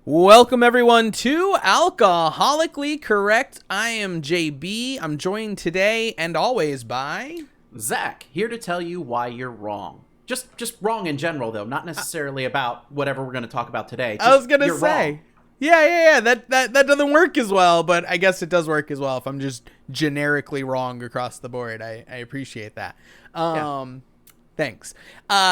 Welcome, everyone, to Alcoholically Correct. I am JB. I'm joined today and always by... Zach, here to tell you why you're wrong. Just wrong in general, though, not necessarily about whatever we're going to talk about today. I was going to say... Wrong. Yeah, that doesn't work as well, but I guess it does work as well if I'm just generically wrong across the board. I appreciate that. Thanks.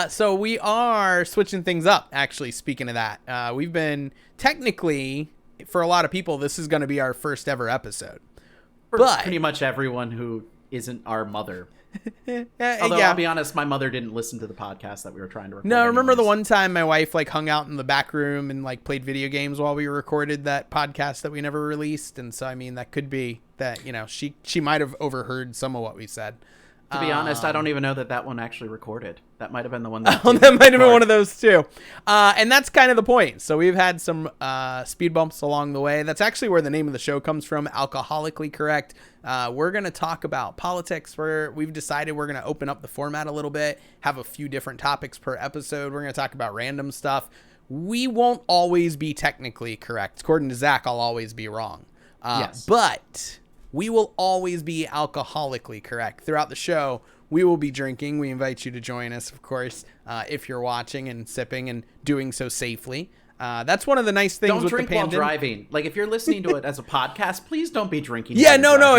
So we are switching things up, actually, speaking of that. We've been, technically, for a lot of people, this is going to be our first ever episode. But pretty much everyone who isn't our mother. Although, I'll be honest, my mother didn't listen to the podcast that we were trying to record. No, remember the one time my wife, hung out in the back room and, played video games while we recorded that podcast that we never released? And so, that could be that, she might have overheard some of what we said. To be honest, I don't even know that one actually recorded. That might have been the one that that might have been one of those too. And that's kind of the point. So we've had some speed bumps along the way. That's actually where the name of the show comes from, Alcoholically Correct. We're going to talk about politics. We've decided we're going to open up the format a little bit, have a few different topics per episode. We're going to talk about random stuff. We won't always be technically correct. According to Zach, I'll always be wrong. Yes. But we will always be alcoholically correct. Throughout the show, we will be drinking. We invite you to join us, of course, if you're watching and sipping and doing so safely. That's one of the nice things with the pandemic. Don't drink while driving. If you're listening to it as a podcast, please don't be drinking. Yeah, no,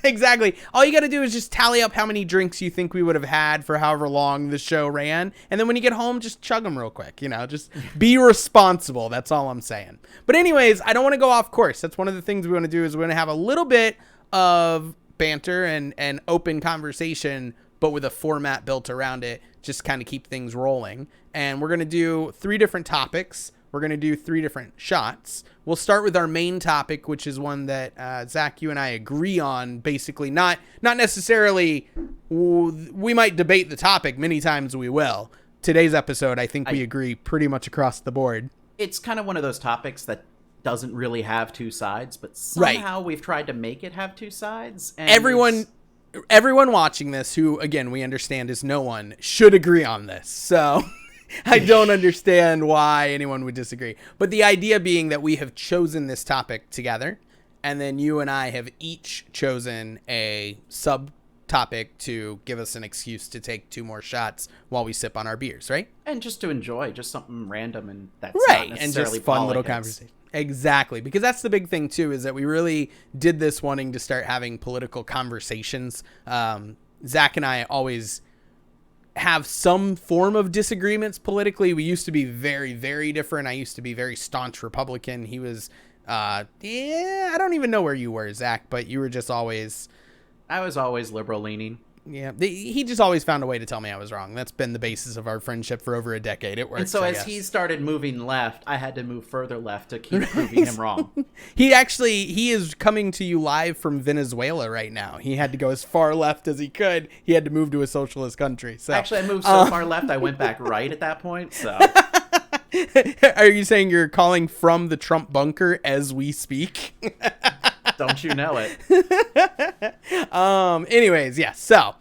exactly. All you got to do is just tally up how many drinks you think we would have had for however long the show ran. And then when you get home, just chug them real quick. Just be responsible. That's all I'm saying. But anyways, I don't want to go off course. That's one of the things we want to do is we're going to have a little bit of banter and open conversation, but with a format built around it, just kind of keep things rolling. And we're going to do 3 different topics. We're going to do 3 different shots. We'll start with our main topic, which is one that Zach, you and I agree on. Basically, not necessarily. We might debate the topic. Many times we will. Today's episode, I think we agree pretty much across the board. It's kind of one of those topics that doesn't really have 2 sides, but somehow we've tried to make it have 2 sides. And everyone watching this, who again we understand is no one, should agree on this. So. I don't understand why anyone would disagree. But the idea being that we have chosen this topic together, and then you and I have each chosen a subtopic to give us an excuse to take 2 more shots while we sip on our beers, right? And just to enjoy, just something random and that's right, not necessarily and just fun politics. Little conversation. Exactly, because that's the big thing too, is that we really did this wanting to start having political conversations. Zach and I always have some form of disagreements politically. We used to be very, very different. I used to be very staunch Republican. He was, I don't even know where you were, Zach, but you were just always... I was always liberal leaning. Yeah, he just always found a way to tell me I was wrong. That's been the basis of our friendship for over a decade. It works. And so as he started moving left, I had to move further left to keep proving him wrong. He is coming to you live from Venezuela right now. He had to go as far left as he could. He had to move to a socialist country. So actually, I moved so far left, I went back right at that point. So, are you saying you're calling from the Trump bunker as we speak? Don't you know it? Anyways, yeah. So,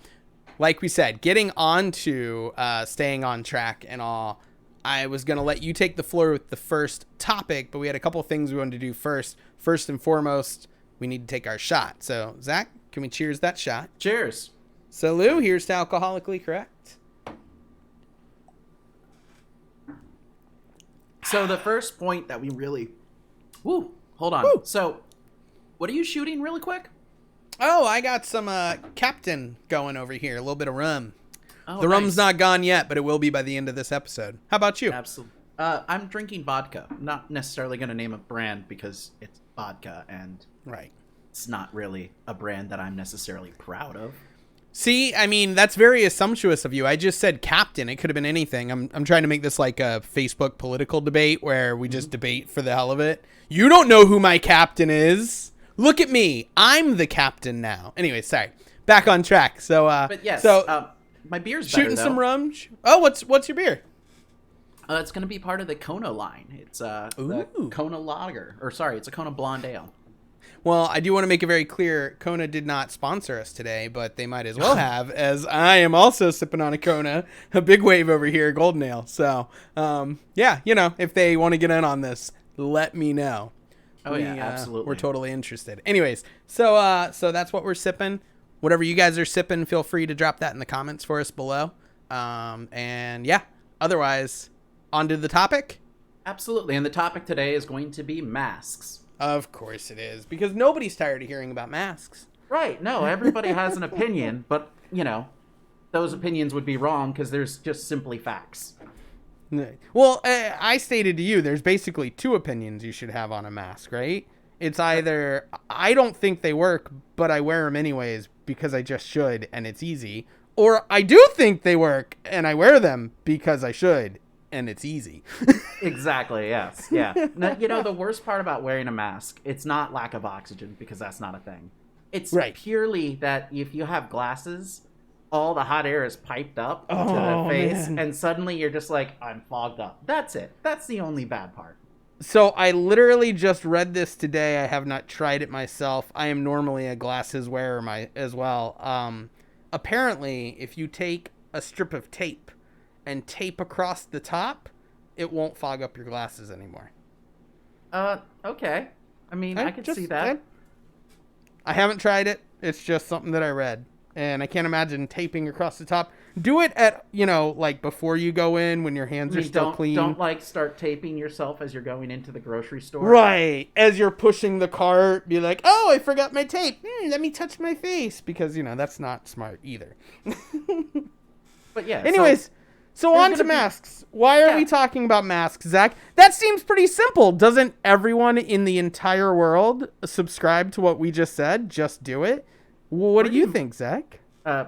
like we said, getting on to staying on track and all, I was going to let you take the floor with the first topic, but we had a couple things we wanted to do first. First and foremost, we need to take our shot. So, Zach, can we cheers that shot? Cheers. So, Lou, here's to Alcoholically Correct. So, the first point that we really... Woo, hold on. Woo. So... what are you shooting really quick? Oh, I got some Captain going over here. A little bit of rum. Oh, the nice. rum's not gone yet, but it will be by the end of this episode. How about you? Absolutely. I'm drinking vodka. I'm not necessarily going to name a brand because it's vodka and right. It's not really a brand that I'm necessarily proud of. See, that's very assumptuous of you. I just said Captain. It could have been anything. I'm trying to make this like a Facebook political debate where we just debate for the hell of it. You don't know who my captain is. Look at me. I'm the captain now. Anyway, sorry. Back on track. So, but yes. My beer's better, shooting though. some rum. Oh, what's your beer? It's going to be part of the Kona line. It's the Kona Lager. Or sorry, it's a Kona Blonde Ale. Well, I do want to make it very clear, Kona did not sponsor us today, but they might as well have, as I am also sipping on a Kona, a big wave over here, Golden Ale. So, yeah, if they want to get in on this, let me know. Absolutely. We're totally interested. Anyways, so that's what we're sipping. Whatever you guys are sipping, feel free to drop that in the comments for us below. And yeah, otherwise, on to the topic. Absolutely. And the topic today is going to be masks. Of course it is, because nobody's tired of hearing about masks. Right. No, everybody has an opinion, but, those opinions would be wrong because there's just simply facts. Well, I stated to you, there's basically two opinions you should have on a mask, right? It's either, I don't think they work, but I wear them anyways because I just should and it's easy. Or I do think they work and I wear them because I should and it's easy. Exactly, yes. Yeah. Now, the worst part about wearing a mask, it's not lack of oxygen because that's not a thing. It's purely that if you have glasses, all the hot air is piped up to the face, and suddenly you're just like, I'm fogged up. That's it. That's the only bad part. So I literally just read this today. I have not tried it myself. I am normally a glasses wearer as well. Apparently, if you take a strip of tape and tape across the top, it won't fog up your glasses anymore. Okay. I mean, I could see that. I haven't tried it. It's just something that I read. And I can't imagine taping across the top. Do it at, like before you go in when your hands are still clean. Don't start taping yourself as you're going into the grocery store. Right. As you're pushing the cart, be like, oh, I forgot my tape. Let me touch my face. Because, that's not smart either. But yeah. Anyways, so on to masks. Why are we talking about masks, Zach? That seems pretty simple. Doesn't everyone in the entire world subscribe to what we just said? Just do it. What do you think, Zach?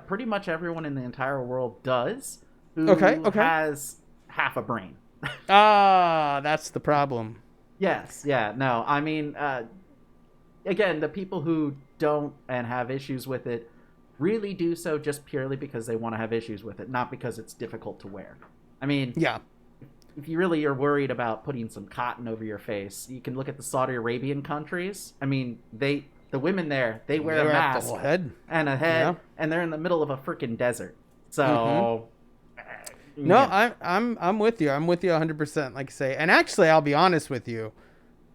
Pretty much everyone in the entire world does. Who has half a brain. That's the problem. Yes. Yeah. No. I mean, again, the people who don't and have issues with it really do so just purely because they want to have issues with it, not because it's difficult to wear. I mean, if you really are worried about putting some cotton over your face, you can look at the Saudi Arabian countries. I mean, the women there, they wear a mask and a head, and they're in the middle of a freaking desert. So, I'm with you. I'm with you 100%. Like I say, and actually, I'll be honest with you.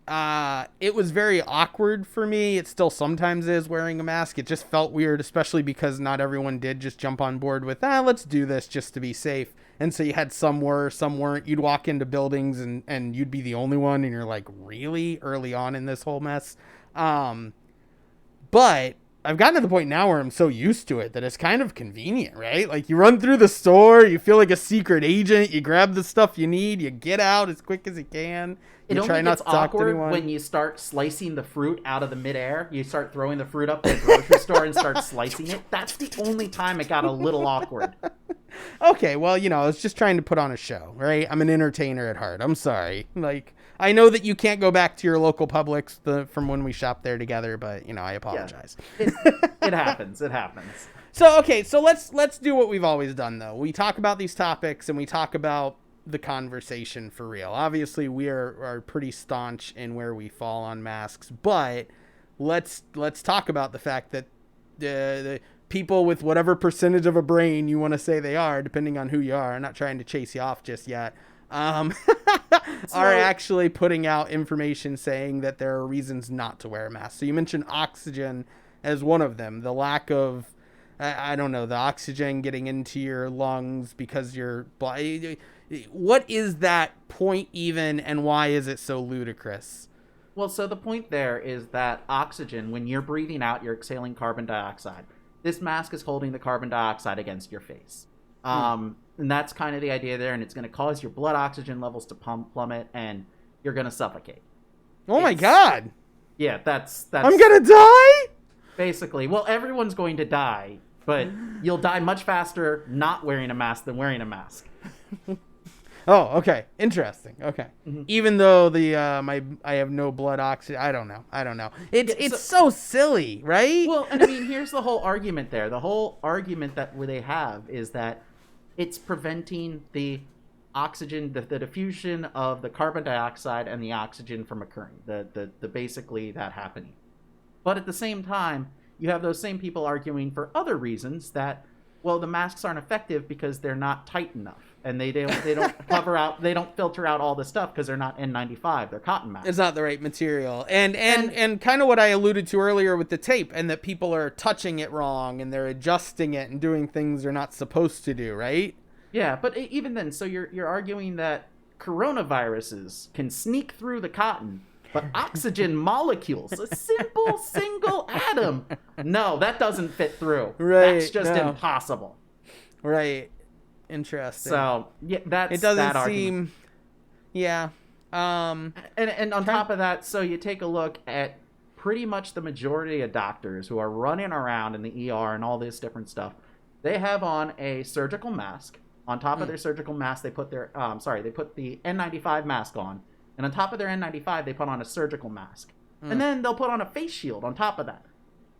It was very awkward for me. It still sometimes is wearing a mask. It just felt weird, especially because not everyone did just jump on board with, let's do this just to be safe. And so you had some were, some weren't. You'd walk into buildings and you'd be the only one, and you're like, really? Early on in this whole mess. But I've gotten to the point now where I'm so used to it that it's kind of convenient, right? Like you run through the store, you feel like a secret agent, you grab the stuff you need, you get out as quick as you can. It only gets awkward when you start slicing the fruit out of the midair. You start throwing the fruit up at the grocery store and start slicing it. That's the only time it got a little awkward. Okay, well, I was just trying to put on a show, right? I'm an entertainer at heart. I'm sorry. Like, I know that you can't go back to your local Publix from when we shopped there together, but, I apologize. Yeah. It happens. It happens. So, okay, so let's do what we've always done, though. We talk about these topics, and we talk about the conversation for real. Obviously, we are pretty staunch in where we fall on masks, but let's talk about the fact that the people with whatever percentage of a brain you want to say they are, depending on who you are, I'm not trying to chase you off just yet, are actually putting out information saying that there are reasons not to wear a mask. So you mentioned oxygen as one of them. The lack of, I don't know, the oxygen getting into your lungs because you're... What is that point even, and why is it so ludicrous? Well, so the point there is that oxygen, when you're breathing out, you're exhaling carbon dioxide. This mask is holding the carbon dioxide against your face. And that's kind of the idea there, and it's going to cause your blood oxygen levels to plummet, and you're going to suffocate. My God. Yeah, that's... I'm going to die? Basically. Well, everyone's going to die, but you'll die much faster not wearing a mask than wearing a mask. Oh, okay. Interesting. Okay. Mm-hmm. Even though I have no blood oxygen, I don't know. It's so silly, right? Well, and I mean, here's the whole argument there. The whole argument that they have is that it's preventing the oxygen, the diffusion of the carbon dioxide and the oxygen from occurring. The basically that happening. But at the same time, you have those same people arguing for other reasons that, well, the masks aren't effective because they're not tight enough. and they don't cover out, they don't filter out all the stuff because they're not N95, they're cotton masks. It's not the right material. And kind of what I alluded to earlier with the tape, and that people are touching it wrong and they're adjusting it and doing things they're not supposed to do, right? Yeah, but even then, so you're arguing that coronaviruses can sneak through the cotton, but oxygen molecules, a simple single atom, no, that doesn't fit through. Right. That's just impossible. Right. Interesting. So yeah, that's it doesn't that seem. argument. Yeah. And on top of that, so you take a look at pretty much the majority of doctors who are running around in the ER and all this different stuff. They have on a surgical mask. On top of their surgical mask, they put their they put the N95 mask on, and on top of their N95, they put on a surgical mask, and then they'll put on a face shield on top of that.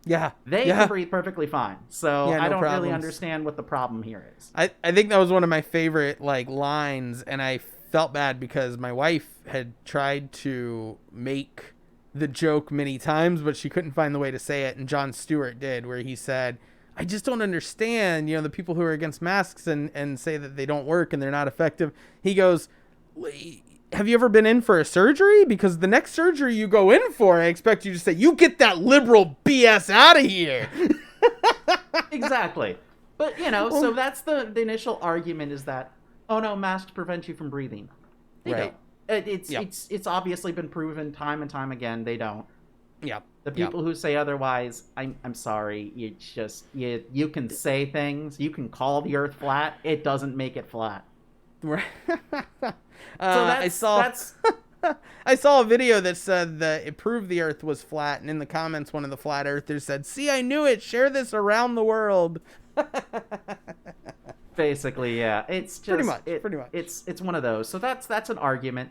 Yeah. They can breathe perfectly fine. So Yeah, no I don't problems. really understand what the problem here is. I think that was one of my favorite lines, and I felt bad because my wife had tried to make the joke many times, but she couldn't find the way to say it, and Jon Stewart did, where he said, I just don't understand, the people who are against masks and say that they don't work and they're not effective. He goes, have you ever been in for a surgery? Because the next surgery you go in for, I expect you to say, you get that liberal BS out of here. Exactly. But, so that's the initial argument, is that, oh no, masks prevent you from breathing. They Right. don't. It's obviously been proven time and time again, they don't. Yeah. The people who say otherwise, I'm sorry, you can say things, you can call the earth flat, it doesn't make it flat. Right. I saw I saw a video that said that it proved the earth was flat, and in the comments one of the flat earthers said, see, I knew it, share this around the world. Basically, yeah. It's just pretty much. It's one of those. So that's an argument.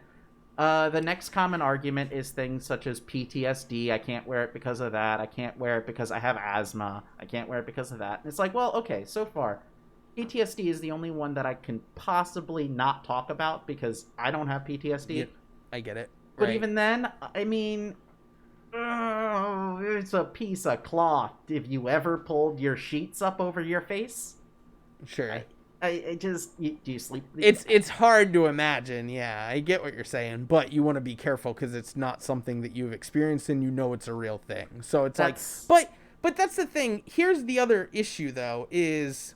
The next common argument is things such as PTSD. I can't wear it because of that. I can't wear it because I have asthma. I can't wear it because of that. And it's like, well, okay, so far, PTSD is the only one that I can possibly not talk about because I don't have PTSD. Yeah, I get it. But Right. even then, I mean, it's a piece of cloth. If you ever pulled your sheets up over your face, Sure. I just, do you sleep? It's hard to imagine. Yeah, I get what you're saying, but you want to be careful because it's not something that you've experienced and it's a real thing. So it's but that's the thing. Here's the other issue though, is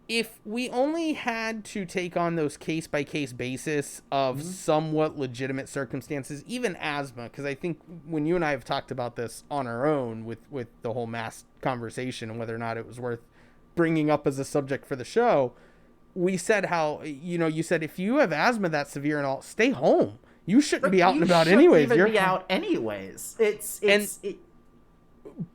if we only had to take on those case by case basis of somewhat legitimate circumstances, even asthma, because I think when you and I have talked about this on our own with the whole mask conversation and whether or not it was worth bringing up as a subject for the show, we said how, you said if you have asthma that severe and all, stay home. You shouldn't be out and about anyways. You're be out anyways.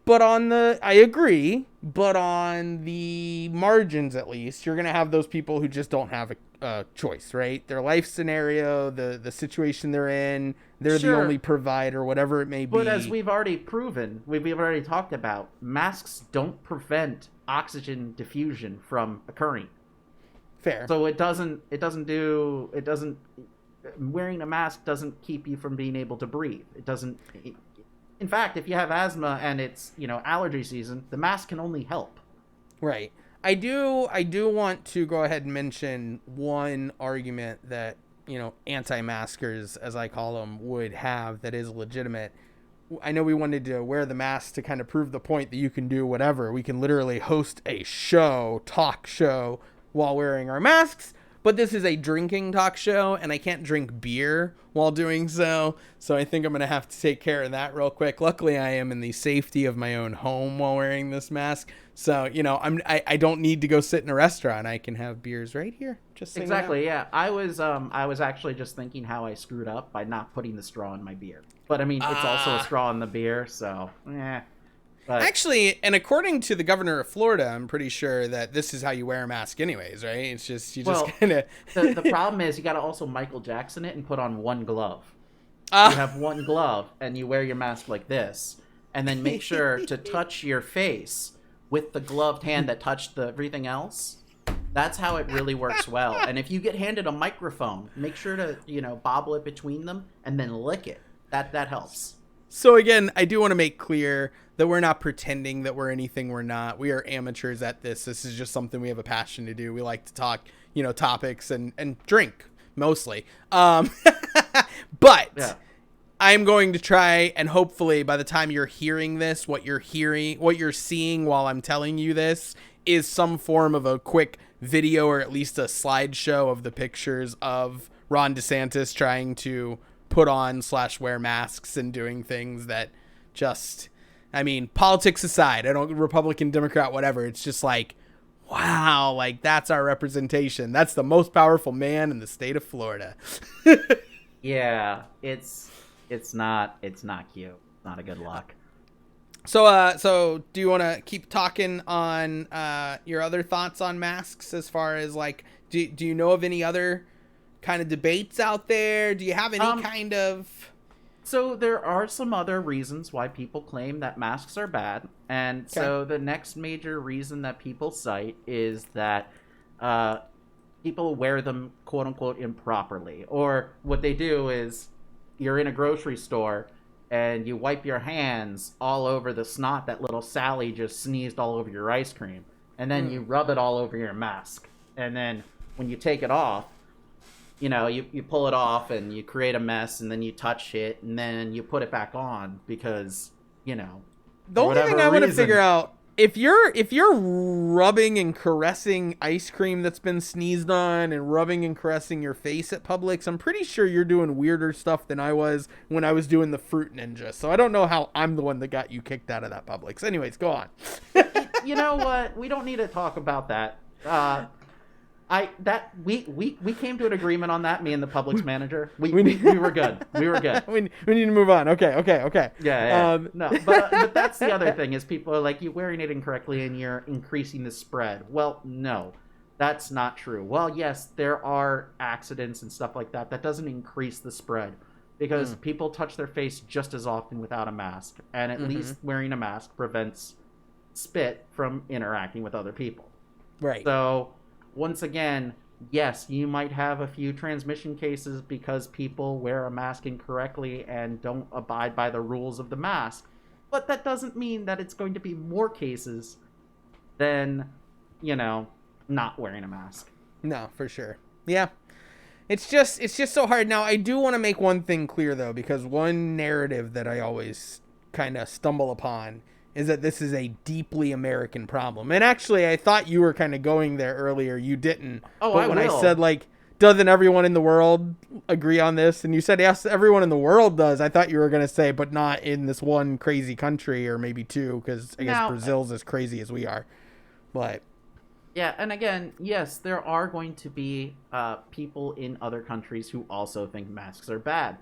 But I agree, but on the margins at least, you're going to have those people who just don't have a choice, right? Their life scenario, the situation they're in, they're the only provider, whatever it may be. But as we've already proven, we've already talked about, masks don't prevent oxygen diffusion from occurring. Fair. So wearing a mask doesn't keep you from being able to breathe. In fact, if you have asthma and it's, allergy season, the mask can only help. Right. I do want to go ahead and mention one argument that, anti-maskers, as I call them, would have that is legitimate. I know we wanted to wear the mask to kind of prove the point that you can do whatever. We can literally host a talk show, while wearing our masks. But this is a drinking talk show, and I can't drink beer while doing so. So I think I'm going to have to take care of that real quick. Luckily, I am in the safety of my own home while wearing this mask. So, I don't need to go sit in a restaurant. I can have beers right here. Just so exactly, yeah. I was actually just thinking how I screwed up by not putting the straw in my beer. But, I mean, it's also a straw in the beer, so, But, actually, and according to the governor of Florida, I'm pretty sure that this is how you wear a mask anyways, right? It's just, just kind of... the problem is you got to also Michael Jackson it and put on one glove. You have one glove, and you wear your mask like this, and then make sure to touch your face with the gloved hand that touched everything else. That's how it really works well. And if you get handed a microphone, make sure to, bobble it between them, and then lick it. That helps. So again, I do want to make clear that we're not pretending that we're anything we're not. We are amateurs at this. This is just something we have a passion to do. We like to talk, topics and drink mostly. But Yeah. I'm going to try, and hopefully by the time you're hearing this, what you're seeing while I'm telling you this is some form of a quick video or at least a slideshow of the pictures of Ron DeSantis trying to put on / wear masks and doing things that just, politics aside, Republican, Democrat, whatever. It's just like, wow, like that's our representation. That's the most powerful man in the state of Florida. Yeah, it's not cute. Not a good look. So do you want to keep talking on your other thoughts on masks as far as like, do you know of any other kind of debates out there? Do you have any kind of... So there are some other reasons why people claim that masks are bad. And Okay. So the next major reason that people cite is that people wear them, quote unquote, improperly. Or what they do is you're in a grocery store and you wipe your hands all over the snot that little Sally just sneezed all over your ice cream. And then you rub it all over your mask. And then when you take it off, you pull it off and you create a mess, and then you touch it, and then you put it back on because, The only thing I want to figure out, if you're rubbing and caressing ice cream that's been sneezed on and rubbing and caressing your face at Publix, I'm pretty sure you're doing weirder stuff than I was when I was doing the Fruit Ninja. So I don't know how I'm the one that got you kicked out of that Publix. Anyways, go on. You know what? We don't need to talk about that. We came to an agreement on that. Me and the Publix manager. We were good. We were good. we need to move on. Okay. Yeah. No, but that's the other thing is people are like, you're wearing it incorrectly and you're increasing the spread. Well, no, that's not true. Well, yes, there are accidents and stuff like that. That doesn't increase the spread because people touch their face just as often without a mask, and at least wearing a mask prevents spit from interacting with other people. Right. So once again, yes, you might have a few transmission cases because people wear a mask incorrectly and don't abide by the rules of the mask. But that doesn't mean that it's going to be more cases than, not wearing a mask. No, for sure. Yeah. It's just so hard. Now, I do want to make one thing clear, though, because one narrative that I always kind of stumble upon is that this is a deeply American problem. And actually, I thought you were kind of going there earlier. You didn't. Oh, but when I said, like, doesn't everyone in the world agree on this? And you said, yes, everyone in the world does. I thought you were going to say, but not in this one crazy country or maybe two, because I guess Brazil's as crazy as we are. But... yeah, and again, yes, there are going to be people in other countries who also think masks are bad.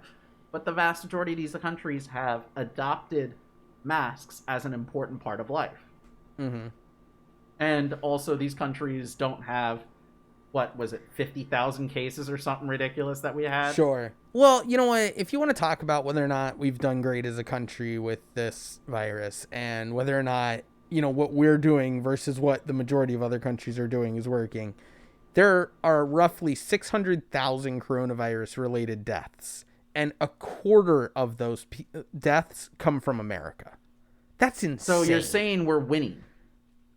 But the vast majority of these countries have adopted masks as an important part of life. Mm-hmm. And also these countries don't have, 50,000 cases or something ridiculous that we had? Sure. Well, you know what? If you want to talk about whether or not we've done great as a country with this virus and whether or not, what we're doing versus what the majority of other countries are doing is working, there are roughly 600,000 coronavirus-related deaths. And a quarter of those deaths come from America. That's insane. So you're saying we're winning?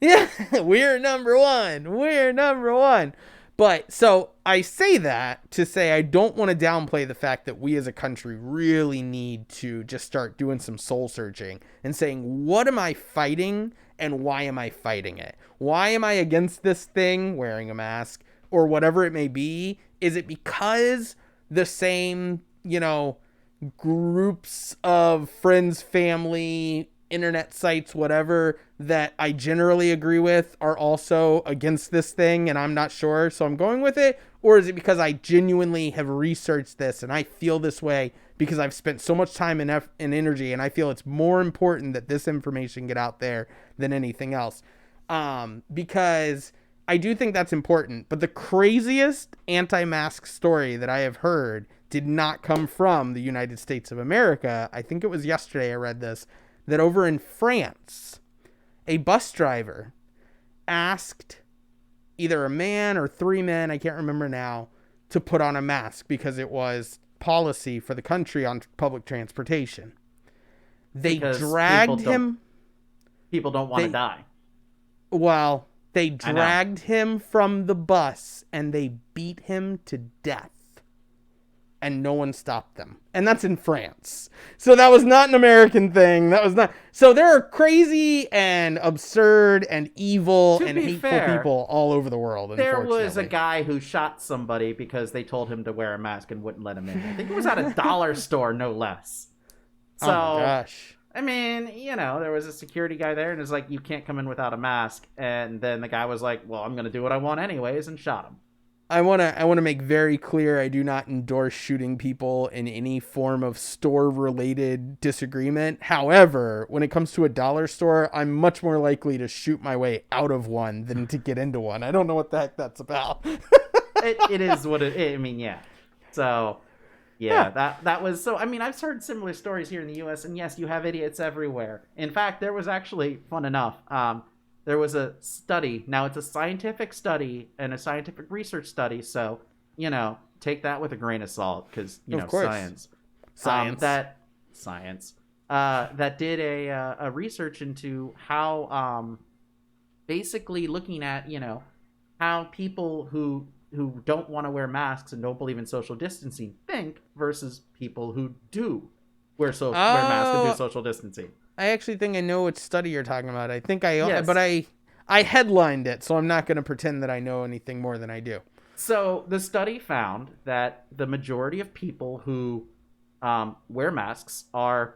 Yeah, we're number one. But so I say that to say I don't want to downplay the fact that we as a country really need to just start doing some soul searching and saying, what am I fighting and why am I fighting it? Why am I against this thing, wearing a mask, or whatever it may be? Is it because the same, groups of friends, family, internet sites, whatever, that I generally agree with are also against this thing and I'm not sure, so I'm going with it? Or is it because I genuinely have researched this and I feel this way because I've spent so much time and energy and I feel it's more important that this information get out there than anything else? Because I do think that's important, but the craziest anti-mask story that I have heard did not come from the United States of America. I think it was yesterday I read this, that over in France, a bus driver asked either a man or three men, I can't remember now, to put on a mask because it was policy for the country on public transportation. They because dragged him. People don't want to die. Well, they dragged him from the bus and they beat him to death. And no one stopped them. And that's in France. So that was not an American thing. That was not. So there are crazy and absurd and evil and hateful people all over the world. There was a guy who shot somebody because they told him to wear a mask and wouldn't let him in. I think it was at a dollar store, no less. So, oh my gosh. I mean, you know, there was a security guy there and it's like, you can't come in without a mask. And then the guy was like, well, I'm going to do what I want anyways, and shot him. I want to make very clear I do not endorse shooting people in any form of store-related disagreement. However, when it comes to a dollar store, I'm much more likely to shoot my way out of one than to get into one. I don't know what the heck that's about. It is what I mean, yeah. So, yeah. that was... So, I mean, I've heard similar stories here in the U.S., and yes, you have idiots everywhere. In fact, there was actually, fun enough... there was a study. Now, it's a scientific study and a scientific research study, so, you know, take that with a grain of salt, because, you know, science. That did a research into how, basically looking at, you know, how people who don't want to wear masks and don't believe in social distancing think versus people who do wear masks and do social distancing. I actually think I know which study you're talking about. I think but I headlined it, so I'm not going to pretend that I know anything more than I do. So the study found that the majority of people who wear masks are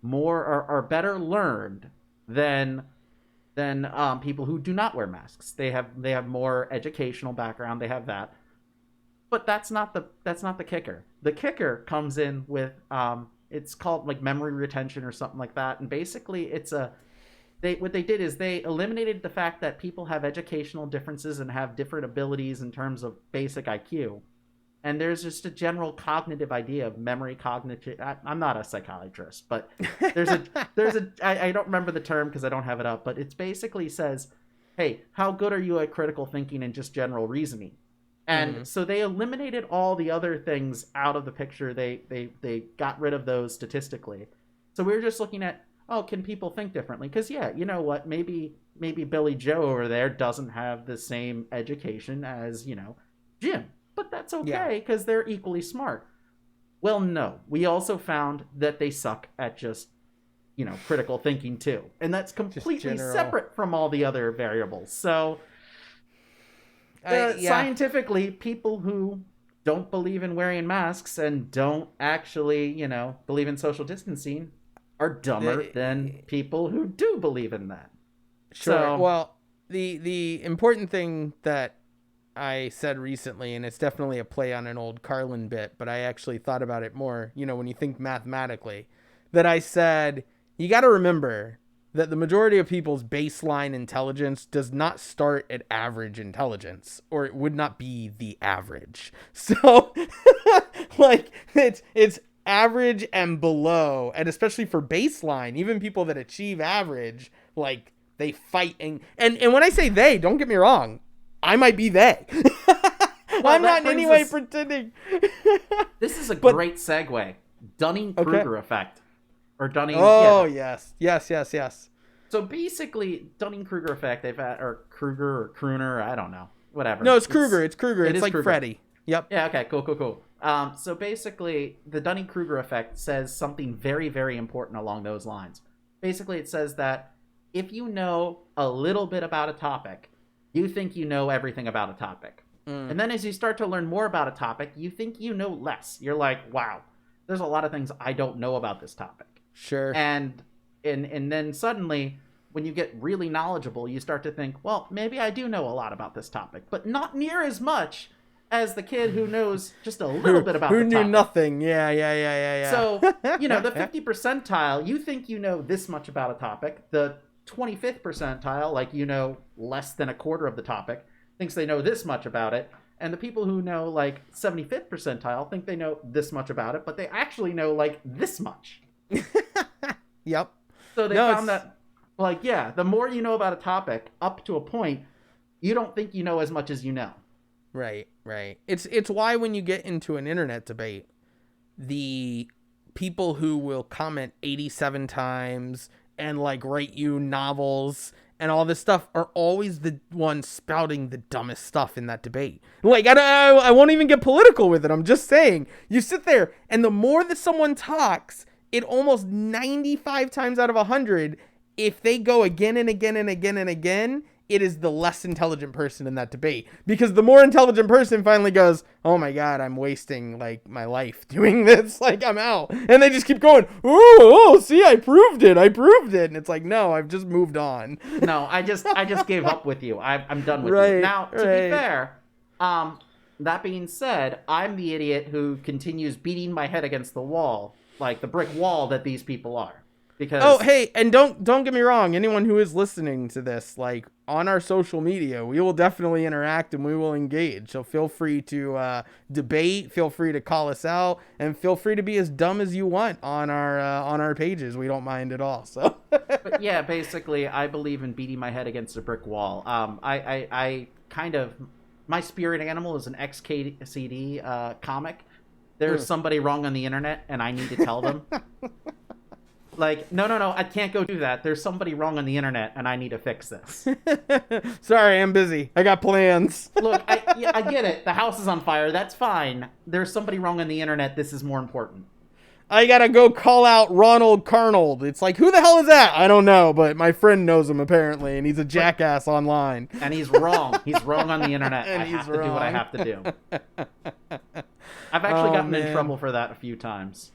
better learned than people who do not wear masks. They have more educational background. They have that, but that's not the kicker. The kicker comes in with it's called like memory retention or something like that. And basically what they did is they eliminated the fact that people have educational differences and have different abilities in terms of basic IQ. And there's just a general cognitive idea of memory cognitive. I'm not a psychiatrist, but I don't remember the term because I don't have it up, but it basically says, hey, how good are you at critical thinking and just general reasoning? And so they eliminated all the other things out of the picture. They got rid of those statistically. So we were just looking at, can people think differently? Because, yeah, you know what? Maybe Billy Joe over there doesn't have the same education as, you know, Jim. But that's okay because they're equally smart. Well, no. We also found that they suck at just, you know, critical thinking too. And that's completely separate from all the other variables. So... scientifically, people who don't believe in wearing masks and don't actually, you know, believe in social distancing are dumber than people who do believe in that. Sure. So, well, the important thing that I said recently, and it's definitely a play on an old Carlin bit, but I actually thought about it more, you know, when you think mathematically, that I said, you got to remember that the majority of people's baseline intelligence does not start at average intelligence, or it would not be the average. So, like, it's average and below, and especially for baseline, even people that achieve average, like, they fight. And when I say they, don't get me wrong, I might be they. I'm not in any way pretending. This is a great segue. Dunning-Kruger effect. Or Dunning. Oh, yes. Yes. So basically, Dunning-Kruger effect, they've had, or Kruger or Kruner, I don't know. Whatever. No, it's Kruger. It's like Kruger. Freddy. Yep. Yeah, okay, cool. So basically, the Dunning-Kruger effect says something very, very important along those lines. Basically, it says that if you know a little bit about a topic, you think you know everything about a topic. And then as you start to learn more about a topic, you think you know less. You're like, wow, there's a lot of things I don't know about this topic. Sure. And then suddenly, when you get really knowledgeable, you start to think, well, maybe I do know a lot about this topic, but not near as much as the kid who knows just a little bit about the topic. Who knew nothing. Yeah. So, you know, the 50 percentile, you think you know this much about a topic. The 25th percentile, like you know less than a quarter of the topic, thinks they know this much about it. And the people who know like 75th percentile think they know this much about it, but they actually know like this much. Yep. So they found that, like, yeah, the more you know about a topic, up to a point, you don't think you know as much as you know. Right. It's why when you get into an internet debate, the people who will comment 87 times and like write you novels and all this stuff are always the ones spouting the dumbest stuff in that debate. Like, I won't even get political with it. I'm just saying, you sit there and the more that someone talks, it almost 95 times out of 100, if they go again and again and again and again, it is the less intelligent person in that debate, because the more intelligent person finally goes, oh my God, I'm wasting like my life doing this. Like, I'm out. And they just keep going, oh, see, I proved it. And it's like, no, I've just moved on. No, I just gave up with you. I'm done with you. Now, to be fair, that being said, I'm the idiot who continues beating my head against the wall, like the brick wall that these people are. Because oh, hey, and don't get me wrong, anyone who is listening to this, like, on our social media, we will definitely interact and we will engage. So feel free to debate, feel free to call us out, and feel free to be as dumb as you want on our pages. We don't mind at all. So but yeah, basically, I believe in beating my head against a brick wall. I kind of, my spirit animal is an XKCD comic. There's somebody wrong on the internet and I need to tell them. Like, no, I can't go do that. There's somebody wrong on the internet, and I need to fix this. Sorry, I'm busy. I got plans. Look, I get it. The house is on fire. That's fine. There's somebody wrong on the internet. This is more important. I gotta go call out Ronald Carnold. It's like, who the hell is that? I don't know, but my friend knows him, apparently, and he's a jackass online. And he's wrong. He's wrong on the internet. And I have to do what I have to do. I've actually gotten in trouble for that a few times.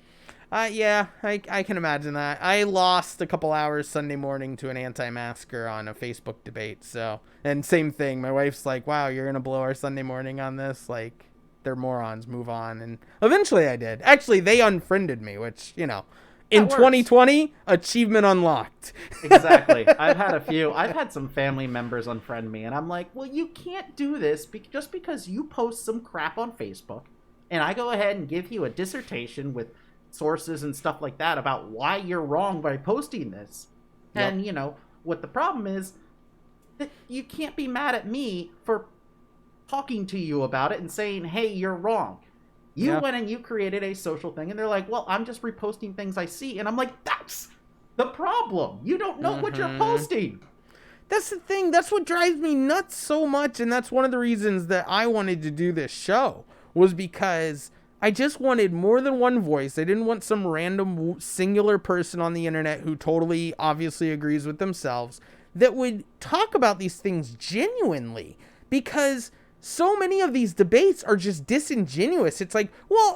Yeah, I can imagine that. I lost a couple hours Sunday morning to an anti-masker on a Facebook debate. So, and same thing. My wife's like, wow, you're going to blow our Sunday morning on this? Like, they're morons. Move on. And eventually I did. Actually, they unfriended me, which, you know, in 2020, achievement unlocked. Exactly. I've had some family members unfriend me. And I'm like, well, you can't do this just because you post some crap on Facebook. And I go ahead and give you a dissertation with sources and stuff like that about why you're wrong by posting this. Yep. And, you know, what the problem is that you can't be mad at me for talking to you about it and saying, hey, you're wrong. You went and you created a social thing, and they're like, well, I'm just reposting things I see. And I'm like, that's the problem. You don't know what you're posting. That's the thing. That's what drives me nuts so much. And that's one of the reasons that I wanted to do this show, was because I just wanted more than one voice. I didn't want some random singular person on the internet who totally obviously agrees with themselves that would talk about these things genuinely, because so many of these debates are just disingenuous. It's like, well,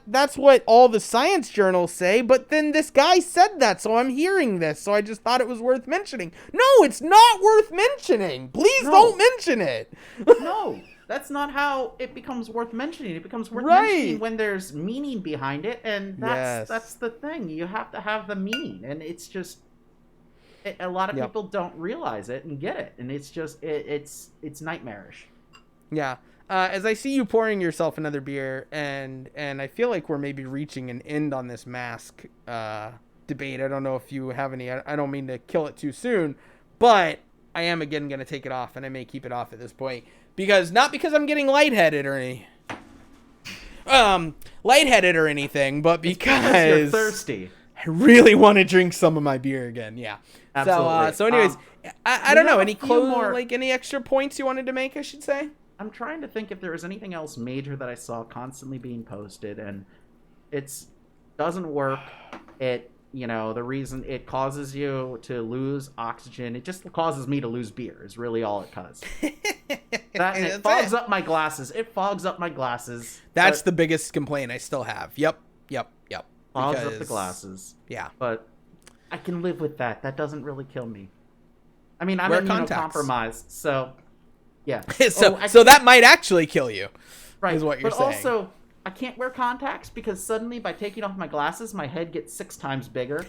that's what all the science journals say, but then this guy said that, so I'm hearing this, so I just thought it was worth mentioning. No, it's not worth mentioning. Please don't mention it. No. That's not how it becomes worth mentioning. It becomes worth mentioning when there's meaning behind it, and that's the thing. You have to have the meaning, and it's just a lot of people don't realize it and get it, and it's just it's nightmarish. Yeah. As I see you pouring yourself another beer, and I feel like we're maybe reaching an end on this mask debate. I don't know if you have any. I don't mean to kill it too soon, but I am again going to take it off, and I may keep it off at this point. Not because I'm getting lightheaded or anything, but because you're thirsty. I really want to drink some of my beer again. Yeah. Absolutely. So anyways, I don't know. Any extra points you wanted to make, I should say? I'm trying to think if there was anything else major that I saw constantly being posted, and it doesn't work. The reason it causes you to lose oxygen, it just causes me to lose beer is really all it does. It fogs up my glasses. That's the biggest complaint I still have. Yep. Fogs up the glasses. Yeah. But I can live with that. That doesn't really kill me. I mean, I'm immunocompromised, so yeah. so that might actually kill you. Right. Is what you're saying. But also, I can't wear contacts because suddenly by taking off my glasses, my head gets 6 times bigger.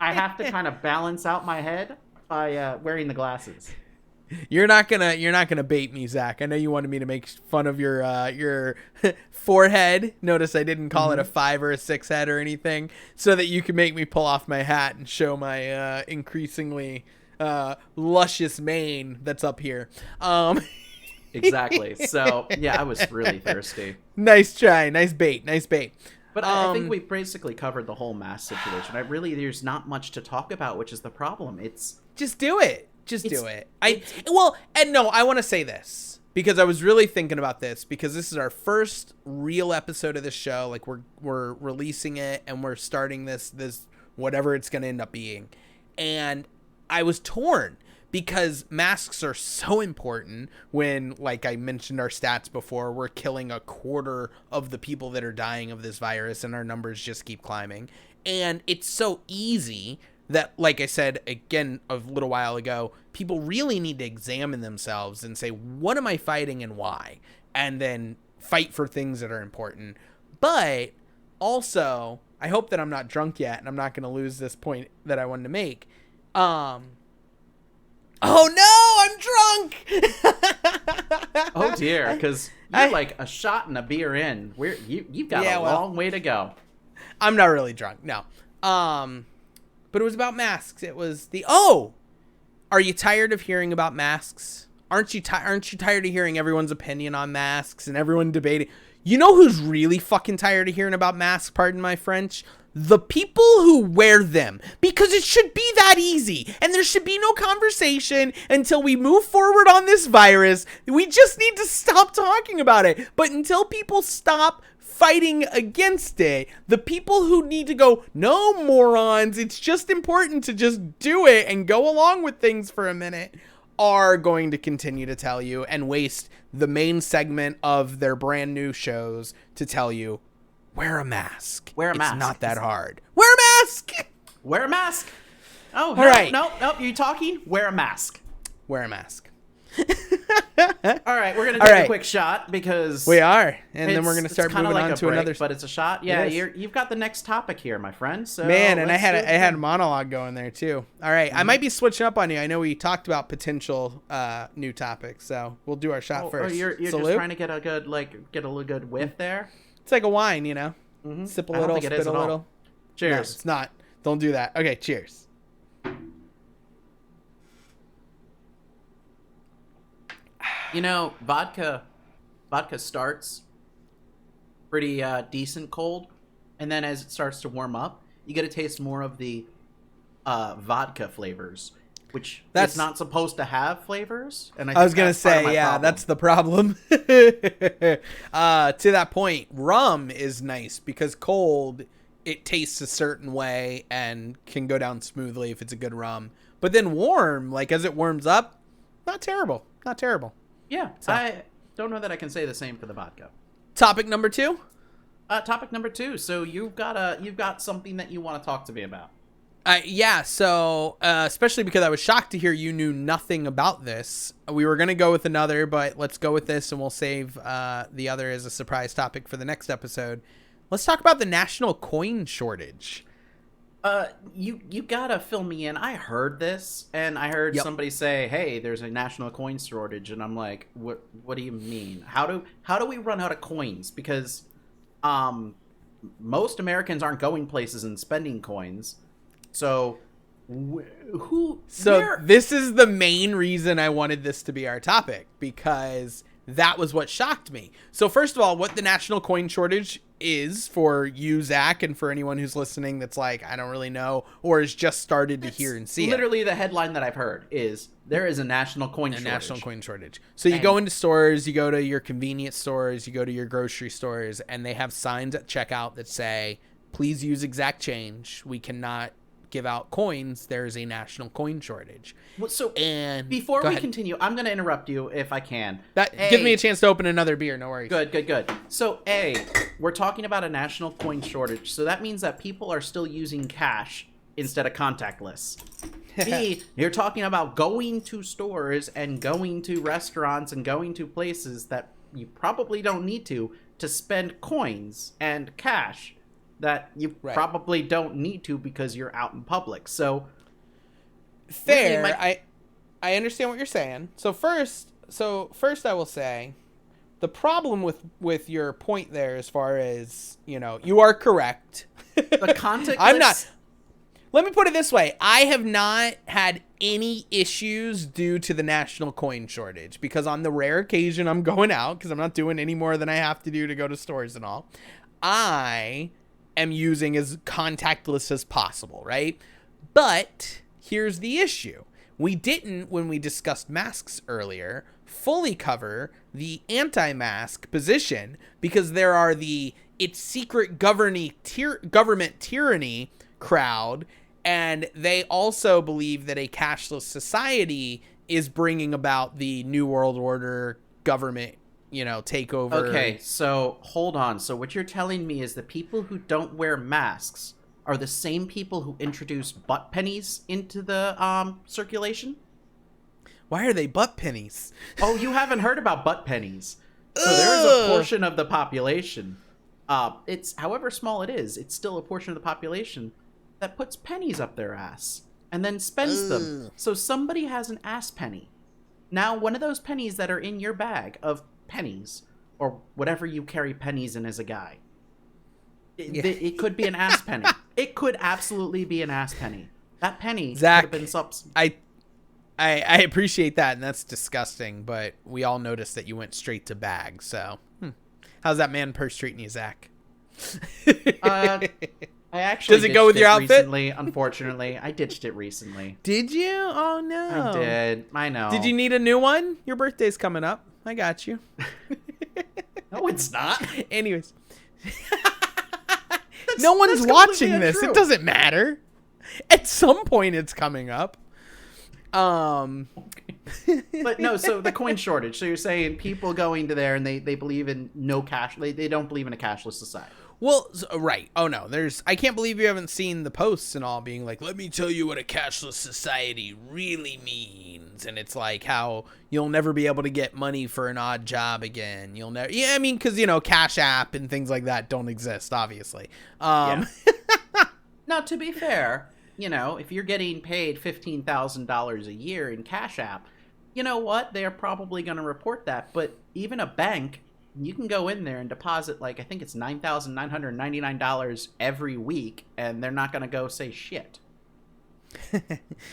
I have to kind of balance out my head by wearing the glasses. You're not gonna bait me, Zach. I know you wanted me to make fun of your forehead. Notice I didn't call it a 5 or a 6 head or anything, so that you could make me pull off my hat and show my increasingly luscious mane that's up here. Exactly. So yeah, I was really thirsty. Nice try. Nice bait. But I think we basically covered the whole mask situation. There's not much to talk about, which is the problem. Just do it. Just do it. I want to say this because I was really thinking about this because this is our first real episode of this show. Like we're releasing it and we're starting this whatever it's going to end up being. And I was torn because masks are so important when, like I mentioned our stats before, we're killing a quarter of the people that are dying of this virus and our numbers just keep climbing. And it's so easy that, like I said, again, a little while ago, people really need to examine themselves and say, what am I fighting and why? And then fight for things that are important. But also, I hope that I'm not drunk yet and I'm not going to lose this point that I wanted to make. Oh no, I'm drunk. Oh dear, because you're like a shot and a beer in. You've got a long way to go. I'm not really drunk, no. But it was about masks. It was are you tired of hearing about masks? Aren't you tired of hearing everyone's opinion on masks and everyone debating? You know who's really fucking tired of hearing about masks, pardon my French? The people who wear them, because it should be that easy and there should be no conversation until we move forward on this virus. We just need to stop talking about it. But until people stop fighting against it, the people who need to go, no morons, it's just important to just do it and go along with things for a minute, are going to continue to tell you and waste the main segment of their brand new shows to tell you, wear a mask. Wear a mask. It's not that hard. Wear a mask. Wear a mask. Oh, all right. No. You talking? Wear a mask. Wear a mask. All right, we're gonna take a quick shot because we are, and then we're gonna start moving on to another. But it's a shot. Yeah, you've got the next topic here, my friend. So man, and I had a monologue going there too. All right, I might be switching up on you. I know we talked about potential new topics, so we'll do our shot first. You're just trying to get a good whiff there. It's like a wine, you know. Mm-hmm. Sip a little, spit a little. Cheers. No, it's not. Don't do that. Okay, cheers. You know, vodka starts pretty decent cold, and then as it starts to warm up, you get to taste more of the vodka flavors, which it's not supposed to have flavors. And I was gonna say, yeah, that's the problem. To that point, rum is nice because cold, it tastes a certain way and can go down smoothly if it's a good rum. But then warm, like as it warms up, not terrible. Yeah, so. I don't know that I can say the same for the vodka. Topic number 2? Topic number 2. So you've got something that you want to talk to me about. Yeah, so especially because I was shocked to hear you knew nothing about this. We were going to go with another, but let's go with this and we'll save the other as a surprise topic for the next episode. Let's talk about the national coin shortage. You gotta fill me in. I heard this, and I heard somebody say, "Hey, there's a national coin shortage," and I'm like, "What do you mean? How do we run out of coins? Because, most Americans aren't going places and spending coins, so this is the main reason I wanted this to be our topic because that was what shocked me. So first of all, what the national coin shortage is for you, Zach, and for anyone who's listening that's like, I don't really know, or has just started to hear and see literally the headline that I've heard is there is a national coin shortage. So you go into stores, you go to your convenience stores, you go to your grocery stores, and they have signs at checkout that say, please use exact change. We cannot give out coins. There's a national coin shortage. Well, so before we continue, I'm going to interrupt you if I can. Give me a chance to open another beer. No worries. Good. So we're talking about a national coin shortage. So that means that people are still using cash instead of contactless. B, you're talking about going to stores and going to restaurants and going to places that you probably don't need to spend coins and cash that you probably don't need to because you're out in public. So fair. Really, I understand what you're saying. So first I will say the problem with your point there, as far as, you know, you are correct. The context. I'm not. Let me put it this way. I have not had any issues due to the national coin shortage because on the rare occasion I'm going out because I'm not doing any more than I have to do to go to stores and all, I am using as contactless as possible, right? But here's the issue. We didn't, when we discussed masks earlier, fully cover the anti-mask position because there are the it's secret government tyranny crowd, and they also believe that a cashless society is bringing about the New World Order government, takeover. Okay, so hold on. So what you're telling me is the people who don't wear masks are the same people who introduce butt pennies into the circulation? Why are they butt pennies? Oh, you haven't heard about butt pennies. So there is a portion of the population. It's however small it is, it's still a portion of the population that puts pennies up their ass and then spends them. So somebody has an ass penny. Now, one of those pennies that are in your bag of pennies, or whatever you carry pennies in as a guy, it could be an ass penny. It could absolutely be an ass penny. That penny Zach, could have been I appreciate that, and that's disgusting, but we all noticed that you went straight to bag, so how's that man purse treating you, Zach? I actually does it go with your outfit? Recently, unfortunately. I ditched it recently. Did you? Oh, no. I did. I know. Did you need a new one? Your birthday's coming up. I got you. No, it's not. Anyways. No one's watching this. Untrue. It doesn't matter. At some point, it's coming up. But no, so the coin shortage. So you're saying people going to there and they believe in no cash. They don't believe in a cashless society. Well, right. Oh, no. I can't believe you haven't seen the posts and all being like, let me tell you what a cashless society really means. And it's like how you'll never be able to get money for an odd job again. You'll never. Yeah, I mean, because, Cash App and things like that don't exist, obviously. Yeah. Now, to be fair, if you're getting paid $15,000 a year in Cash App, you know what? They're probably going to report that. But even a bank, you can go in there and deposit, I think it's $9,999 every week, and they're not going to go say shit.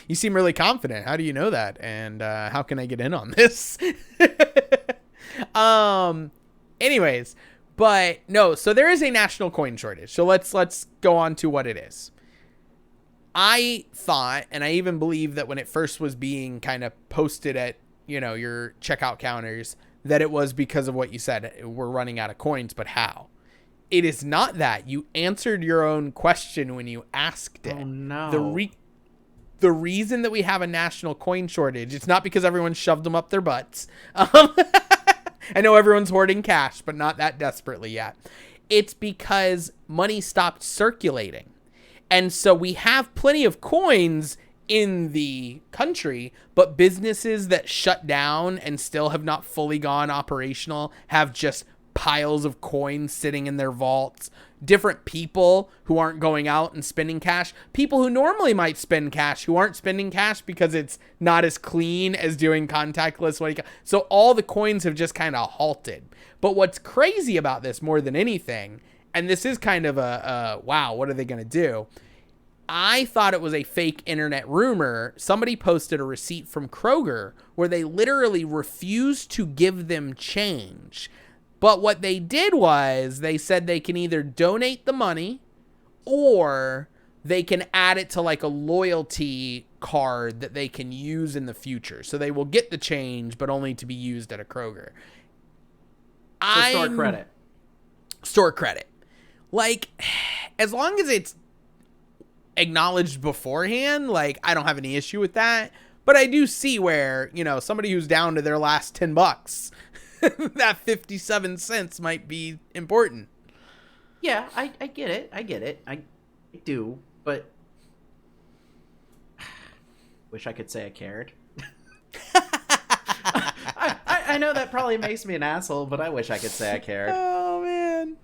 You seem really confident. How do you know that? And how can I get in on this? Anyways, but no, so there is a national coin shortage. So let's go on to what it is. I thought, and I even believe that when it first was being kind of posted at, your checkout counters, that it was because of what you said. We're running out of coins, but how? It is not that. You answered your own question when you asked it. Oh, no. The reason that we have a national coin shortage, it's not because everyone shoved them up their butts. I know everyone's hoarding cash, but not that desperately yet. It's because money stopped circulating. And so we have plenty of coins in the country, but businesses that shut down and still have not fully gone operational have just piles of coins sitting in their vaults. Different people who aren't going out and spending cash. People who normally might spend cash who aren't spending cash because it's not as clean as doing contactless. So all the coins have just kind of halted. But what's crazy about this more than anything, and this is kind of a wow, what are they going to do? I thought it was a fake internet rumor. Somebody posted a receipt from Kroger where they literally refused to give them change. But what they did was they said they can either donate the money or they can add it to a loyalty card that they can use in the future. So they will get the change, but only to be used at a Kroger. So store credit. Store credit. As long as it's acknowledged beforehand, I don't have any issue with that. But I do see where, somebody who's down to their last $10, that 57 cents might be important. Yeah, I get it. I do, but wish I could say I cared. I know that probably makes me an asshole, but I wish I could say I cared. Oh, man.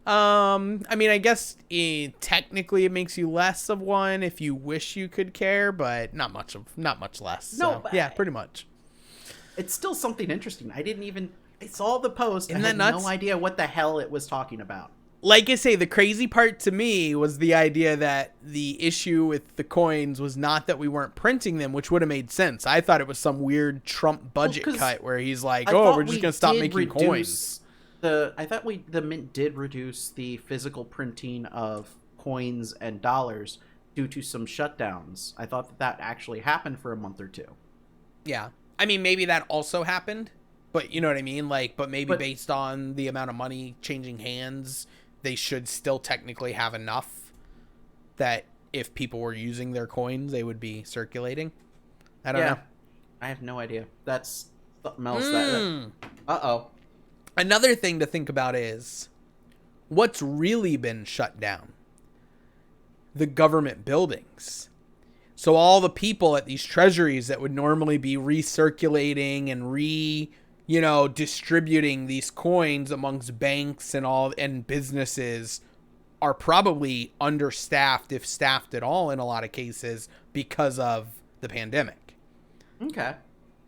I mean, I guess technically it makes you less of one if you wish you could care, but not much less. No, so, yeah, pretty much. It's still something interesting. I saw the post. Isn't I had that nuts? no idea what the hell it was talking about. Like I say, the crazy part to me was the idea that the issue with the coins was not that we weren't printing them, which would have made sense. I thought it was some weird Trump budget cut where he's like, we're just going to stop making coins. I thought the mint did reduce the physical printing of coins and dollars due to some shutdowns. I thought that actually happened for a month or two. Yeah. I mean, maybe that also happened, but you know what I mean? Like, but maybe based on the amount of money changing hands, they should still technically have enough that if people were using their coins, they would be circulating. I don't know. I have no idea. That's something else. Uh-oh. Another thing to think about is what's really been shut down? The government buildings. So all the people at these treasuries that would normally be recirculating and distributing these coins amongst banks and businesses are probably understaffed, if staffed at all in a lot of cases, because of the pandemic. Okay.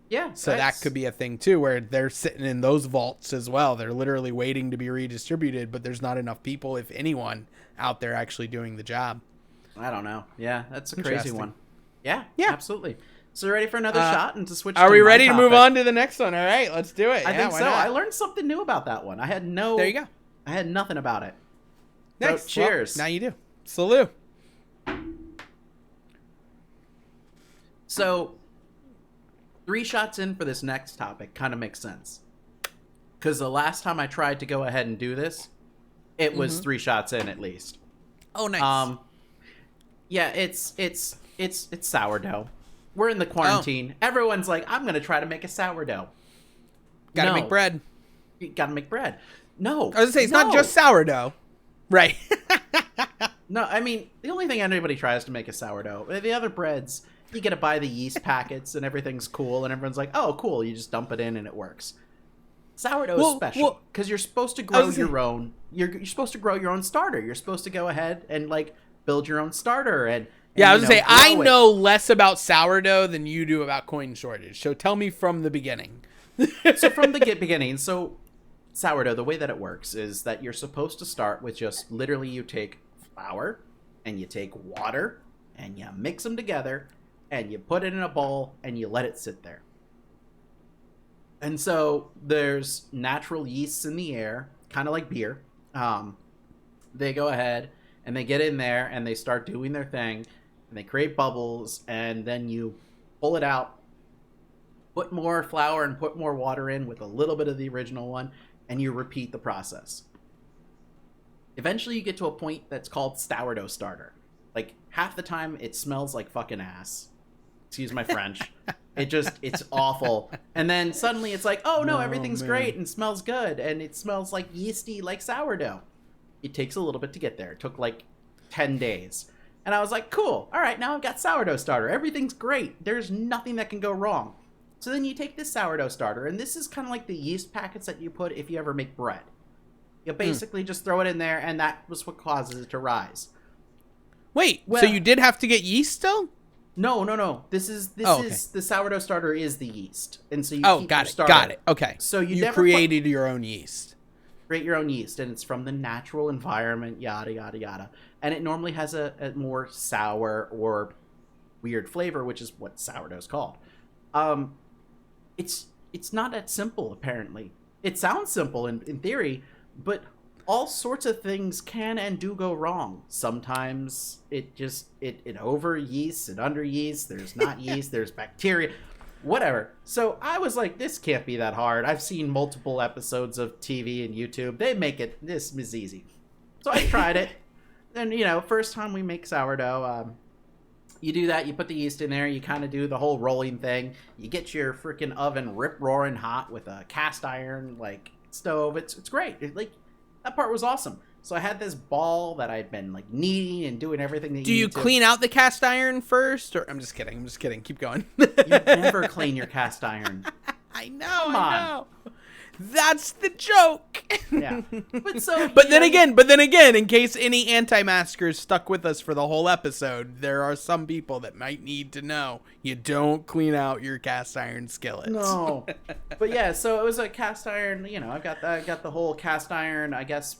Yeah. So that could be a thing too, where they're sitting in those vaults as well. They're literally waiting to be redistributed, but there's not enough people, if anyone, out there actually doing the job. I don't know. Yeah, that's a crazy one. Yeah, absolutely. So ready for another shot and to switch? Are we ready to move on to the next one? All right, let's do it. I think so. Not? I learned something new about that one. There you go. I had nothing about it. Nice. So, cheers. Well, now you do. Salute. So 3 shots in for this next topic kind of makes sense. Because the last time I tried to go ahead and do this, it was 3 shots in at least. Oh, nice. Yeah, it's sourdough. We're in the quarantine. Everyone's like, I'm going to try to make a sourdough. Gotta make bread. You gotta make bread. No. I was going to say, it's not just sourdough. Right. No, I mean, the only thing anybody tries to make is sourdough. The other breads, you get to buy the yeast packets and everything's cool and everyone's like, oh, cool, you just dump it in and it works. Sourdough is special because you're supposed to grow your own. You're supposed to grow your own starter. You're supposed to go ahead and build your own starter and I was gonna say I know less about sourdough than you do about coin shortage. So tell me from the beginning. So from the beginning, sourdough, the way that it works is that you're supposed to start with just literally you take flour and you take water and you mix them together and you put it in a bowl and you let it sit there. And so there's natural yeasts in the air, kind of like beer. They go ahead and they get in there and they start doing their thing and they create bubbles and then you pull it out, put more flour and put more water in with a little bit of the original one, and you repeat the process. Eventually you get to a point that's called sourdough starter. Like half the time it smells like fucking ass. Excuse my French. It's awful. And then suddenly it's like, oh no, everything's great and smells good and it smells like yeasty like sourdough. It takes a little bit to get there. It took 10 days. And I was like, cool. All right, now I've got sourdough starter. Everything's great. There's nothing that can go wrong. So then you take this sourdough starter, and this is kind of like the yeast packets that you put if you ever make bread. You basically just throw it in there, and that was what causes it to rise. Wait, so you did have to get yeast still? No. This is the sourdough starter is the yeast, and so you keep got your it. starter. Got it. Okay. So you created your own yeast. Create your own yeast, and it's from the natural environment, yada yada yada. And it normally has a more sour or weird flavor, which is what sourdough is called. It's not that simple, apparently. It sounds simple in theory, but all sorts of things can and do go wrong. Sometimes it over yeasts and under yeast. There's not yeast. There's bacteria, whatever. So I was like, this can't be that hard. I've seen multiple episodes of TV and YouTube. They make it. This is easy. So I tried it. And first time we make sourdough, you do that. You put the yeast in there. You kind of do the whole rolling thing. You get your freaking oven rip roaring hot with a cast iron stove. It's great. That part was awesome. So I had this ball that I'd been kneading and doing everything that Do you clean out the cast iron first? Or I'm just kidding. Keep going. You never clean your cast iron. I know. Come on. That's the joke. Yeah. But then again, in case any anti-maskers stuck with us for the whole episode, there are some people that might need to know you don't clean out your cast iron skillets. No. But yeah, so it was a cast iron, I got the whole cast iron, I guess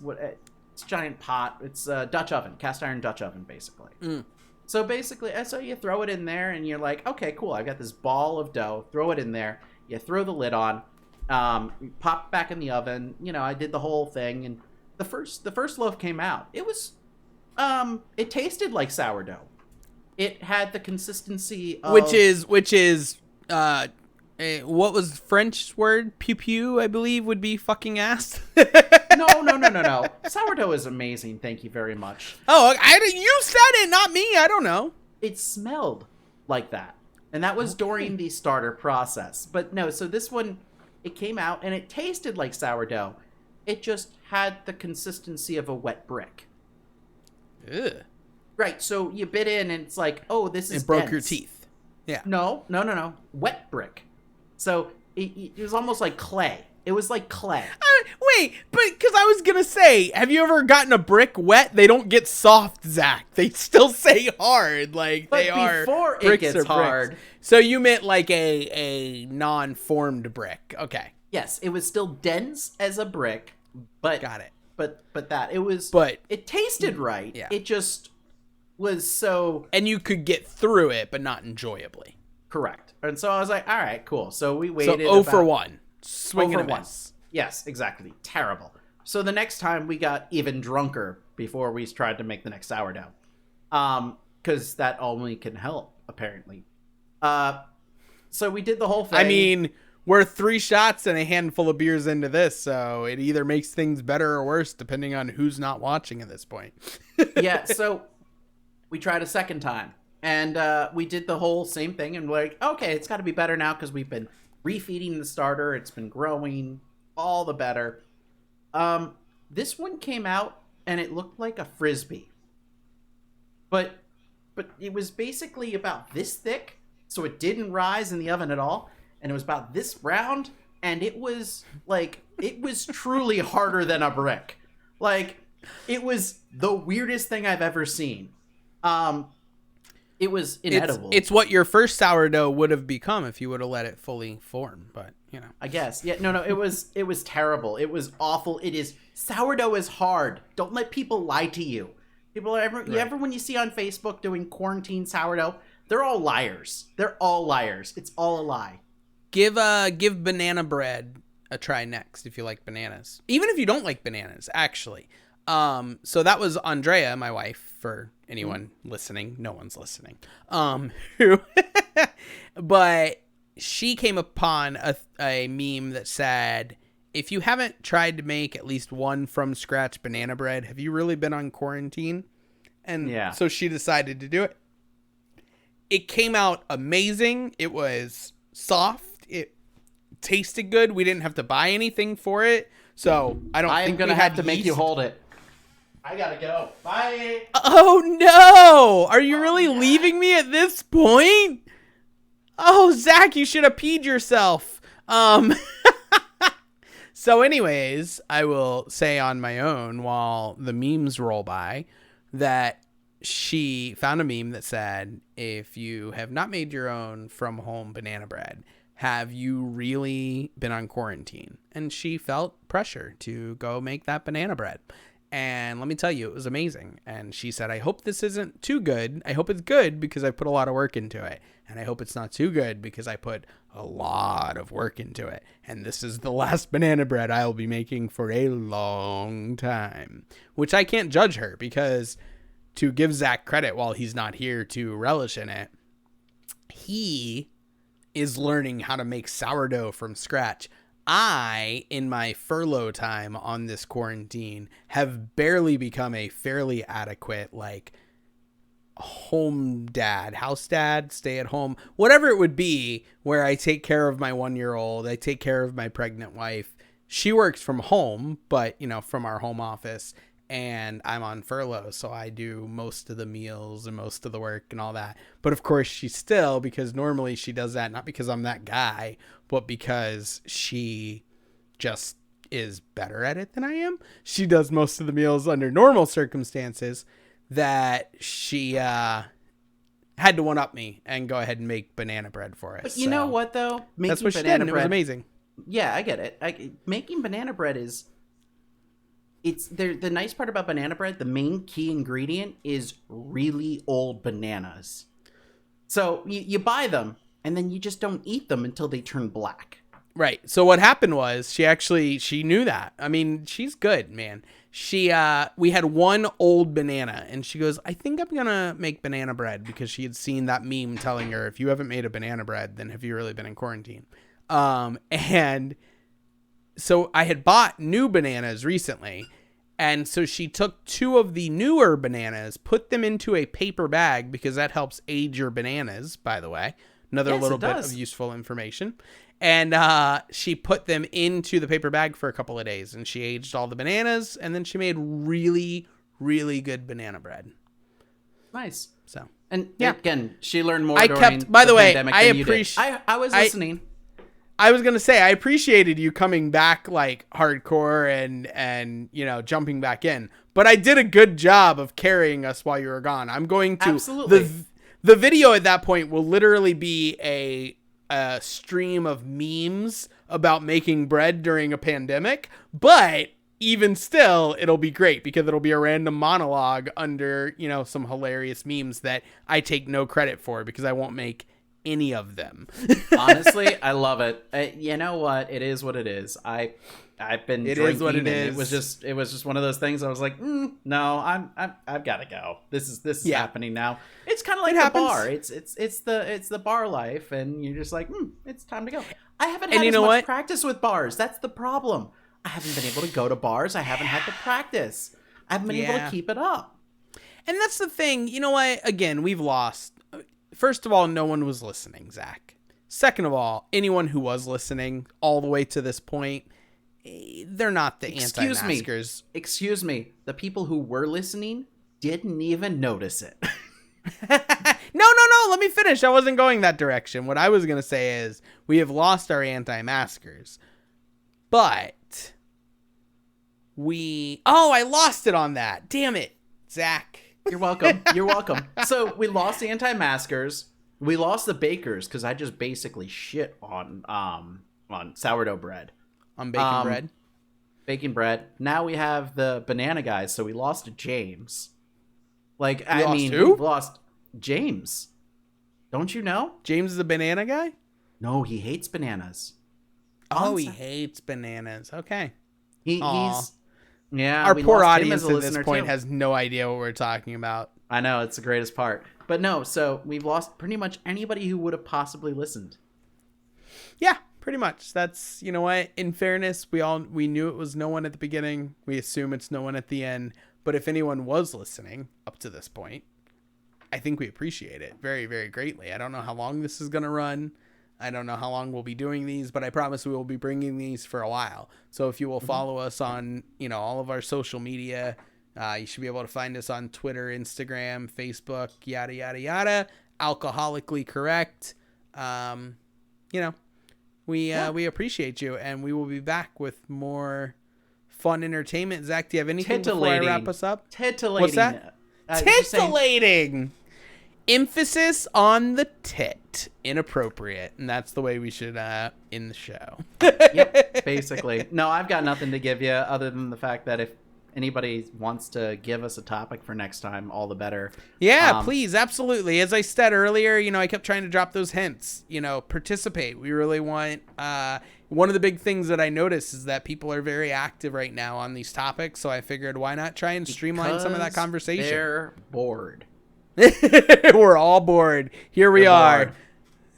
it's a giant pot. It's a Dutch oven, cast iron Dutch oven basically. So basically, so you throw it in there and you're like, okay, cool. I've got this ball of dough. Throw it in there. You throw the lid on. Popped back in the oven. You know, I did the whole thing, and the first loaf came out. It was, it tasted like sourdough. It had the consistency of... Which is, what was French word? Pew pew, I believe, would be fucking ass. No. Sourdough is amazing. Thank you very much. Oh, you said it, not me. I don't know. It smelled like that. And that was during the starter process. But no, so this one, it came out and it tasted like sourdough. It just had the consistency of a wet brick. Ugh. Right, so you bit in and it's like, oh, this is It broke dense. your teeth. Yeah. No. Wet brick. So it was almost like clay. It was like clay. Wait, but because I was going to say, have you ever gotten a brick wet? They don't get soft, Zach. They still say hard. Like, But they are. before it bricks gets or bricks. hard. So you meant like a non-formed brick. Okay. Yes, it was still dense as a brick, but Got it. But that it was. But it tasted right. Yeah. It just was so and you could get through it, but not enjoyably. correct. And so I was like, all right, cool. So we waited. So 0 for 1. Swing and a one. miss. Yes, exactly. Terrible. So the next time we got even drunker before we tried to make the next sourdough. Because that only can help, apparently. So we did the whole thing. I mean, we're 3 shots and a handful of beers into this, so it either makes things better or worse depending on who's not watching at this point. Yeah, so we tried a second time. And we did the whole same thing. And we're like, okay, it's got to be better now because we've been refeeding the starter. It's been growing. All the better. This one came out and it looked like a Frisbee. But it was basically about this thick. So it didn't rise in the oven at all. And it was about this round. And it was truly harder than a brick. Like, it was the weirdest thing I've ever seen. It was inedible. It's what your first sourdough would have become if you would have let it fully form, but you know. I guess. Yeah, no, it was terrible. It was awful. Sourdough is hard. Don't let people lie to you. People ever when you see on Facebook doing quarantine sourdough, they're all liars. They're all liars. It's all a lie. Give banana bread a try next if you like bananas. Even if you don't like bananas, actually. So that was Andrea, my wife, for anyone listening. No one's listening. But she came upon a meme that said, if you haven't tried to make at least one from scratch banana bread, have you really been on quarantine? And so she decided to do it. It came out amazing. It was soft. It tasted good. We didn't have to buy anything for it. So I think going to have to make you hold it. I gotta go. Bye. Oh no! Are you really leaving me at this point? Oh, Zach, you should have peed yourself. So anyways, I will say on my own while the memes roll by that she found a meme that said, if you have not made your own from home banana bread, have you really been on quarantine? And she felt pressure to go make that banana bread. And let me tell you, it was amazing. And she said, I hope this isn't too good. I hope it's good because I put a lot of work into it. And I hope it's not too good because I put a lot of work into it. And this is the last banana bread I'll be making for a long time. Which I can't judge her because, to give Zach credit while he's not here to relish in it, he is learning how to make sourdough from scratch. I, in my furlough time on this quarantine, have barely become a fairly adequate, like, house dad, stay at home, whatever it would be, where I take care of my 1-year-old, I take care of my pregnant wife. She works from home, but, you know, from our home office, and I'm on furlough, so I do most of the meals and most of the work and all that. But of course, she still, because normally she does that, not because I'm that guy, but because she just is better at it than I am. She does most of the meals under normal circumstances, that she had to one-up me and go ahead and make banana bread for us. But you know what, though? That's what she did, and it was amazing. Yeah, I get it. Making banana bread is... the nice part about banana bread, the main key ingredient is really old bananas. So you buy them, and then you just don't eat them until they turn black. Right. So what happened was she knew that. I mean, she's good, man. We had one old banana and she goes, I think I'm going to make banana bread, because she had seen that meme telling her, if you haven't made a banana bread, then have you really been in quarantine? And so I had bought new bananas recently. And so she took 2 of the newer bananas, put them into a paper bag, because that helps age your bananas, by the way. Another little bit of useful information. And she put them into the paper bag for a couple of days, and she aged all the bananas, and then she made really, really good banana bread. Nice. So, and again, she learned more. By the way, I appreciate. I was listening. I was gonna say I appreciated you coming back like hardcore and jumping back in, but I did a good job of carrying us while you were gone. I'm going to absolutely. The video at that point will literally be a stream of memes about making bread during a pandemic, but even still, it'll be great because it'll be a random monologue under, some hilarious memes that I take no credit for because I won't make any of them. Honestly, I love it. You know what? It is what it is. I've been drinking. It is what it is. It was just one of those things. I was like, no, I've got to go. This is happening now. It's kind of like the bar. It's the bar life, and you're just like, it's time to go. I haven't had as much practice with bars. That's the problem. I haven't been able to go to bars. I haven't had to practice. I haven't been able to keep it up. And that's the thing. You know what? Again, we've lost. First of all, no one was listening, Zach. Second of all, anyone who was listening all the way to this point, they're not the anti-maskers. Excuse me. The people who were listening didn't even notice it. No. Let me finish. I wasn't going that direction. What I was going to say is we have lost our anti-maskers. But I lost it on that. Damn it, Zach. You're welcome. You're welcome. So we lost the anti-maskers. We lost the bakers because I just basically shit on sourdough bread. On baking bread. Baking bread. Now we have the banana guys, so we lost James. We've lost James. Don't you know? James is the banana guy? No, he hates bananas. Oh, he hates bananas. Okay. He's our poor audience at this point has no idea what we're talking about. I know, it's the greatest part. But no, so we've lost pretty much anybody who would have possibly listened. Yeah, pretty much. That's, you know what? In fairness, we knew it was no one at the beginning. We assume it's no one at the end. But if anyone was listening up to this point, I think we appreciate it very, very greatly. I don't know how long this is going to run. I don't know how long we'll be doing these, but I promise we will be bringing these for a while. So if you will follow us on, all of our social media, you should be able to find us on Twitter, Instagram, Facebook, yada, yada, yada. Alcoholically Correct. We appreciate you, and we will be back with more fun entertainment. Zach, do you have anything before I wrap us up? Titillating. What's that? Titillating. Emphasis on the tit. Inappropriate. And that's the way we should end the show. Yep, basically. No, I've got nothing to give you other than the fact that if anybody wants to give us a topic for next time, all the better. Yeah, please. Absolutely. As I said earlier, I kept trying to drop those hints. Participate. We really want... one of the big things that I noticed is that people are very active right now on these topics. So I figured, why not try and streamline some of that conversation? They're bored. We're all bored. Here we are. Bored.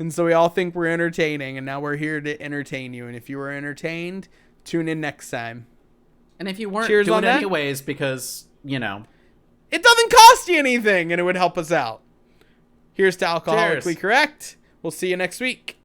And so we all think we're entertaining, and now we're here to entertain you. And if you were entertained, tune in next time. And if you weren't, do it anyways because, it doesn't cost you anything, and it would help us out. Here's to Alcoholically Correct. We'll see you next week.